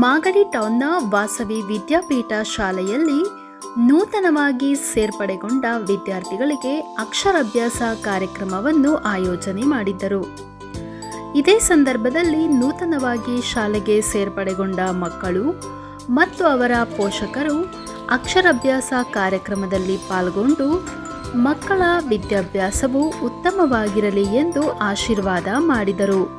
ಮಾಗಡಿ ಟೌನ್ನ ವಾಸವಿ ವಿದ್ಯಾಪೀಠ ಶಾಲೆಯಲ್ಲಿ ನೂತನವಾಗಿ ಸೇರ್ಪಡೆಗೊಂಡ ವಿದ್ಯಾರ್ಥಿಗಳಿಗೆ ಅಕ್ಷರಾಭ್ಯಾಸ ಕಾರ್ಯಕ್ರಮವನ್ನು ಆಯೋಜನೆ ಮಾಡಿದ್ದರು. ಇದೇ ಸಂದರ್ಭದಲ್ಲಿ ನೂತನವಾಗಿ ಶಾಲೆಗೆ ಸೇರ್ಪಡೆಗೊಂಡ ಮಕ್ಕಳು ಮತ್ತು ಅವರ ಪೋಷಕರು ಅಕ್ಷರಾಭ್ಯಾಸ ಕಾರ್ಯಕ್ರಮದಲ್ಲಿ ಪಾಲ್ಗೊಂಡು ಮಕ್ಕಳ ವಿದ್ಯಾಭ್ಯಾಸವು ಉತ್ತಮವಾಗಿರಲಿ ಎಂದು ಆಶೀರ್ವಾದ ಮಾಡಿದರು.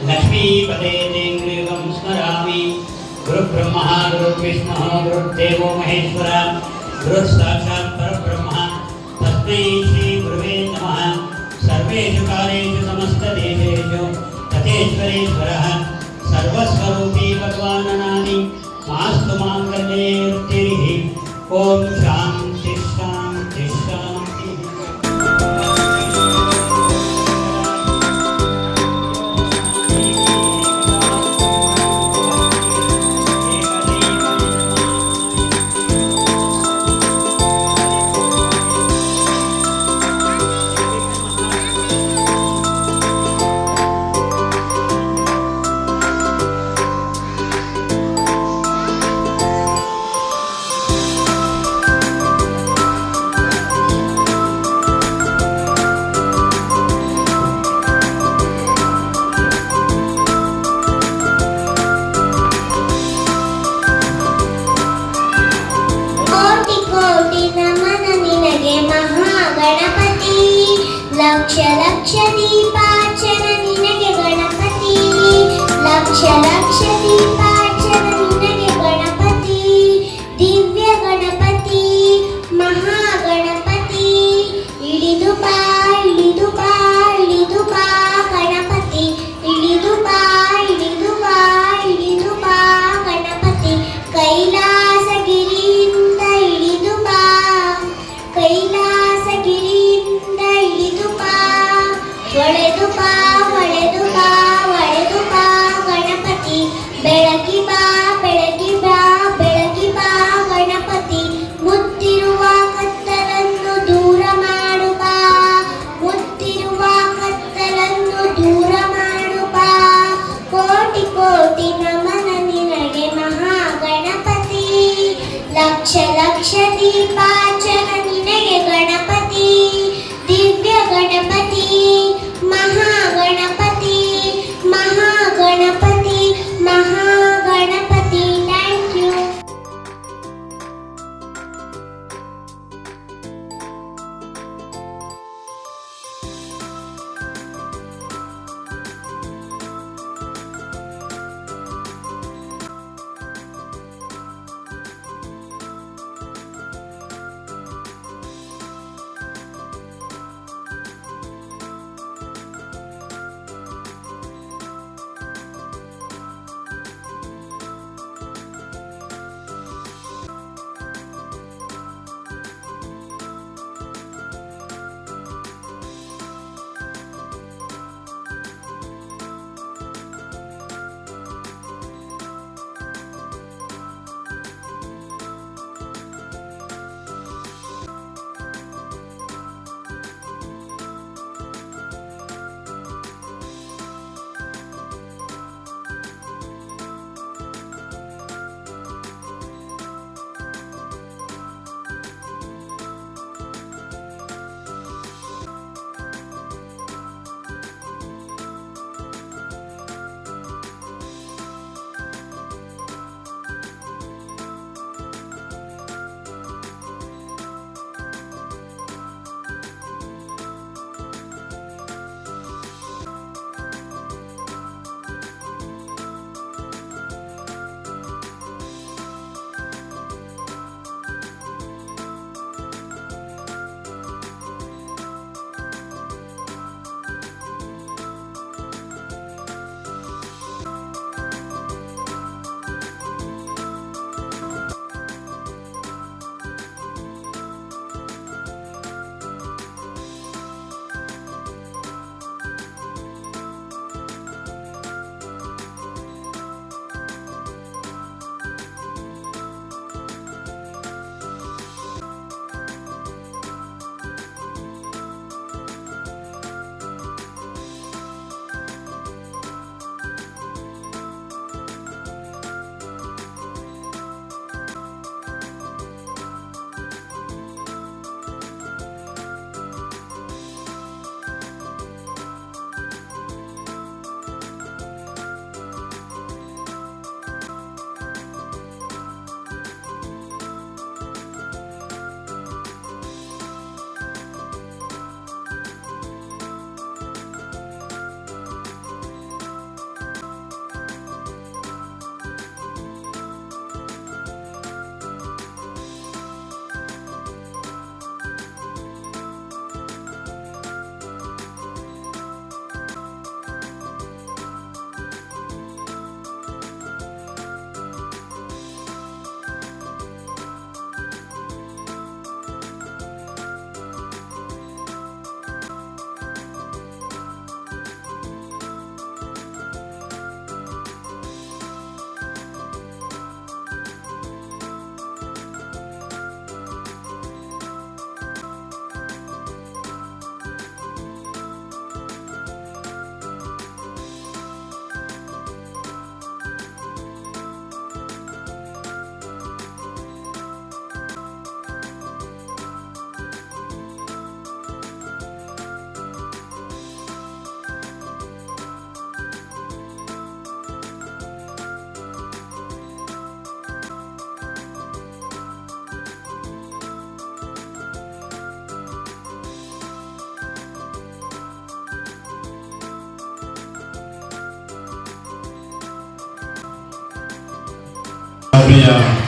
लक्ष्मीपदे देवं स्मरामि. गुरुब्रह्मा गुरुर्विष्णुः गुरुर्देवो महेश्वरः गुरुः साक्षात् परब्रह्म तस्मै श्री गुरुवे नमः. सर्वेषु कालेषु समस्तदेशेषु तथेश्वरेश्वरः सर्वस्वरूपी भगवाननानि मास्तु माङ्गल्ये वृत्तिः. ओम शान्ति शान्ति शान्ति. ಗಣಪತಿ ಲಕ್ಷ ಲಕ್ಷ ದೀಪಾರ್ಚನ ನಿನಗೆ ಗಣಪತಿ ಲಕ್ಷ ಲಕ್ಷ ದೀಪಾರ್ಚನ ನಿನಗೆ ಗಣಪತಿ ದಿವ್ಯ ಗಣಪತಿ ಮಹಾಗಣಪತಿ ಇಳಿದು ಬಾ ಇಳಿದು ಬಾ ಇಳಿದು ಬಾ ಗಣಪತಿ ಇಳಿದು ಬಾ ಇಳಿದು ಬಾ ಇಳಿದು ಬಾ ಗಣಪತಿ ಕೈಲಾಸಗಿರಿಯಿಂದ ಇಳಿದು ಬಾ ಕೈಲಾಸಗಿರಿಯಿಂದ ಇಳಿದು ಬಾ ಒಳೆದು ಬಾ ಒಳೆದು ಬಾ ಒಳೆದು ಬಾ ಗಣಪತಿ ಬೆಳಕಿ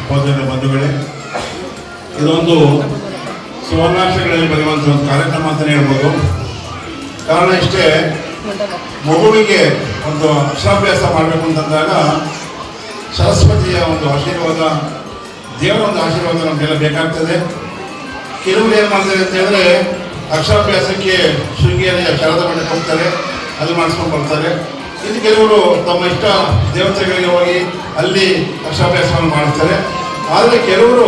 ಸಹೋದರ ಬಂಧುಗಳೇ, ಇದೊಂದು ಸುವರ್ಣಾಕ್ಷರಗಳಲ್ಲಿ ಬರೆಯುವಂಥ ಒಂದು ಕಾರ್ಯಕ್ರಮ ಅಂತಲೇ ಹೇಳ್ಬೋದು. ಕಾರಣ ಇಷ್ಟೇ, ಮಗುವಿಗೆ ಒಂದು ಅಕ್ಷರಾಭ್ಯಾಸ ಮಾಡಬೇಕು ಅಂತಂದಾಗ ಸರಸ್ವತಿಯ ಒಂದು ಆಶೀರ್ವಾದ, ದೇವರ ಒಂದು ಆಶೀರ್ವಾದ ನಮಗೆಲ್ಲ ಬೇಕಾಗ್ತದೆ. ಕೆಲವರು ಏನು ಮಾಡ್ತಾರೆ ಅಂತ ಹೇಳಿದ್ರೆ, ಅಕ್ಷರಾಭ್ಯಾಸಕ್ಕೆ ಶೃಂಗೇರಿಯ ಶಾರದಾ ಮಠಕ್ಕೆ ಹೋಗ್ತಾರೆ, ಅಲ್ಲಿ ಮಾಡಿಸ್ಕೊಂಡು ಬರ್ತಾರೆ. ಇನ್ನು ಕೆಲವರು ತಮ್ಮ ಇಷ್ಟ ದೇವತೆಗಳಿಗೆ ಹೋಗಿ ಅಲ್ಲಿ ಅಕ್ಷರಾಭ್ಯಾಸವನ್ನು ಮಾಡಿಸ್ತಾರೆ. ಆದರೆ ಕೆಲವರು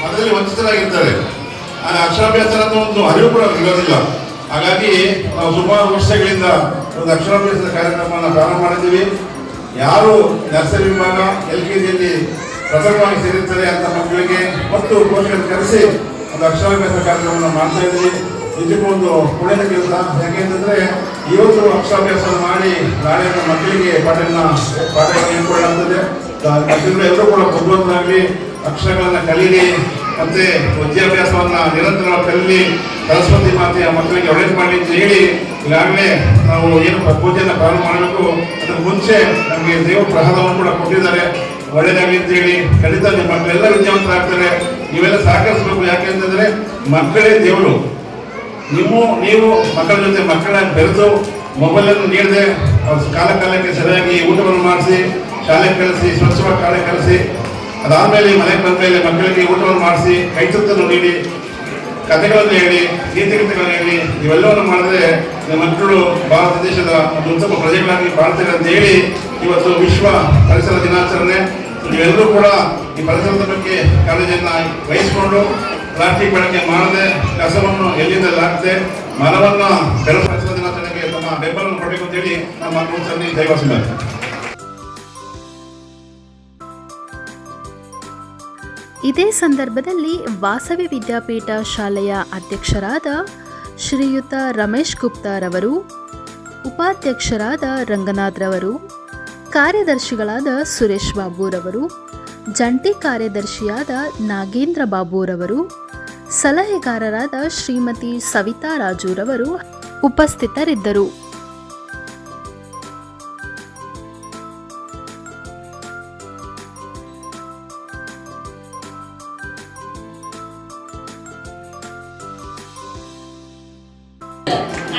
ಅದರಲ್ಲಿ ವಂಚಿತರಾಗಿರ್ತಾರೆ. ಆ ಅಕ್ಷರಾಭ್ಯಾಸ ಅನ್ನೋ ಒಂದು ಅರಿವು ಕೂಡ ಇರೋದಿಲ್ಲ. ಹಾಗಾಗಿ ನಾವು ಸುಮಾರು ವರ್ಷಗಳಿಂದ ಒಂದು ಅಕ್ಷರಾಭ್ಯಾಸದ ಕಾರ್ಯಕ್ರಮವನ್ನು ಪ್ರಾರಂಭ ಮಾಡಿದ್ದೀವಿ. ಯಾರು ನರ್ಸರಿ ವಿಭಾಗ LKGಯಲ್ಲಿ ಪ್ರಥಮವಾಗಿ ಸೇರಿರ್ತಾರೆ ಅಂತ ಮಕ್ಕಳಿಗೆ ಮತ್ತು ಪೋಷಕರು ಕರೆಸಿ ಒಂದು ಅಕ್ಷರಾಭ್ಯಾಸ ಕಾರ್ಯಕ್ರಮವನ್ನು ಮಾಡ್ತಾ ಇದ್ದೀವಿ. ಇದಕ್ಕೂ ಒಂದು ಪುಣ್ಯದ ಕೆಲಸ. ಯಾಕೆಂತಂದರೆ ಇವತ್ತು ಅಕ್ಷರಾಭ್ಯಾಸವನ್ನು ಮಾಡಿ ನಾಳೆ ಮಕ್ಕಳಿಗೆ ಪಾಠಗಳನ್ನು ಹೇಳ್ಕೊಳ್ಳಲಾಗ್ತದೆ. ಮಕ್ಕಳು ಎಲ್ಲರೂ ಕೂಡ ಬುದ್ಧಿವಂತರಾಗಲಿ, ಅಕ್ಷರಗಳನ್ನು ಕಲೀಲಿ, ಮತ್ತು ವಿದ್ಯಾಭ್ಯಾಸವನ್ನು ನಿರಂತರವಾಗಿ ಕಲೀಲಿ, ಸರಸ್ವತಿ ಮಾತೆಯ ಮಕ್ಕಳಿಗೆ ಒಳ್ಳೇದು ಮಾಡಲಿ ಅಂತ ಹೇಳಿ ಈಗಾಗಲೇ ನಾವು ಏನು ಪೂಜೆಯನ್ನು ಪ್ರಾರಂಭ ಮಾಡಬೇಕು. ಅದಕ್ಕೆ ಮುಂಚೆ ನಮಗೆ ದೇವ ಪ್ರಸಾದವನ್ನು ಕೂಡ ಕೊಟ್ಟಿದ್ದಾರೆ. ಒಳ್ಳೇದಾಗಲಿ ಅಂತೇಳಿ ಖಂಡಿತ ನಿಮ್ಮ ಮಕ್ಕಳೆಲ್ಲ ವಿದ್ಯಾವಂತರಾಗ್ತಾರೆ. ನೀವೆಲ್ಲ ಸಹಕರಿಸಬೇಕು. ಯಾಕೆಂತಂದರೆ ಮಕ್ಕಳೇ ದೇವರು. ನೀವು ಮಕ್ಕಳ ಜೊತೆ ಮಕ್ಕಳಾಗಿ ಬೆರೆತು ಮೊಬೈಲನ್ನು ನೀಡದೆ ಕಾಲಕ್ಕೆ ಸರಿಯಾಗಿ ಊಟವನ್ನು ಮಾಡಿಸಿ, ಶಾಲೆಗೆ ಕಳಿಸಿ, ಸ್ವಚ್ಛವಾಗಿ ಶಾಲೆಗೆ ಕಳಿಸಿ, ಅದಾದಮೇಲೆ ಮನೆಗೆ ಬಂದ ಮೇಲೆ ಮಕ್ಕಳಿಗೆ ಊಟವನ್ನು ಮಾಡಿಸಿ, ಕೈತುತ್ತನ್ನು ನೀಡಿ, ಕಥೆಗಳನ್ನು ಹೇಳಿ, ನೀತಿಗೀತೆಗಳನ್ನು ಹೇಳಿ, ಇವೆಲ್ಲವನ್ನು ಮಾಡಿದ್ರೆ ನಿಮ್ಮ ಮಕ್ಕಳು ಭಾರತ ದೇಶದ ಒಂದು ಉತ್ತಮ ಪ್ರಜೆಗಳಾಗಿ ಬಾಳ್ತಾರೆ ಅಂತ ಹೇಳಿ ಇವತ್ತು ವಿಶ್ವ ಪರಿಸರ ದಿನಾಚರಣೆ. ನೀವೆಲ್ಲರೂ ಕೂಡ ಈ ಪರಿಸರದ ಬಗ್ಗೆ ಕಾಳಜಿಯನ್ನು ವಹಿಸಿಕೊಂಡು ಪ್ಲಾಸ್ಟಿಕ್ ಬಳಕೆ ಮಾಡದೆ, ಕಸವನ್ನು ಎಲ್ಲಿಂದ ಹಾಕದೆ, ಮರವನ್ನು ಪರಿಸರ ದಿನಾಚರಣೆಗೆ ತಮ್ಮ ಬೆಂಬಲವನ್ನು ಕೊಡಬೇಕು ಅಂತೇಳಿ ನಮ್ಮ ಮಕ್ಕಳು ದೈವಾಸಿದ್ದಾರೆ. ಇದೇ ಸಂದರ್ಭದಲ್ಲಿ ವಾಸವಿ ವಿದ್ಯಾಪೀಠ ಶಾಲೆಯ ಅಧ್ಯಕ್ಷರಾದ ಶ್ರೀಯುತ ರಮೇಶ್ ಗುಪ್ತಾರವರು, ಉಪಾಧ್ಯಕ್ಷರಾದ ರಂಗನಾಥ್ ರವರು, ಕಾರ್ಯದರ್ಶಿಗಳಾದ ಸುರೇಶ್ ಬಾಬುರವರು, ಜಂಟಿ ಕಾರ್ಯದರ್ಶಿಯಾದ ನಾಗೇಂದ್ರ ಬಾಬುರವರು, ಸಲಹೆಗಾರರಾದ ಶ್ರೀಮತಿ ಸವಿತಾ ರಾಜುರವರು ಉಪಸ್ಥಿತರಿದ್ದರು.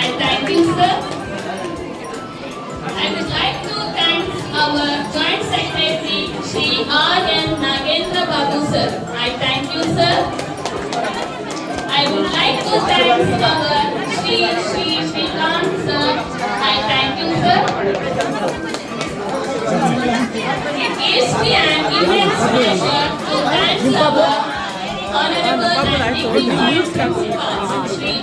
I thank you, sir. I would like to thank our Joint Secretary, Shri R.N. Nagendra Babu, sir. I thank you, sir. I would like to thank our Shri Shrikant, sir. I thank you, sir. It gives me an immense pleasure to thank our Honorable and Dignified Principal, Shri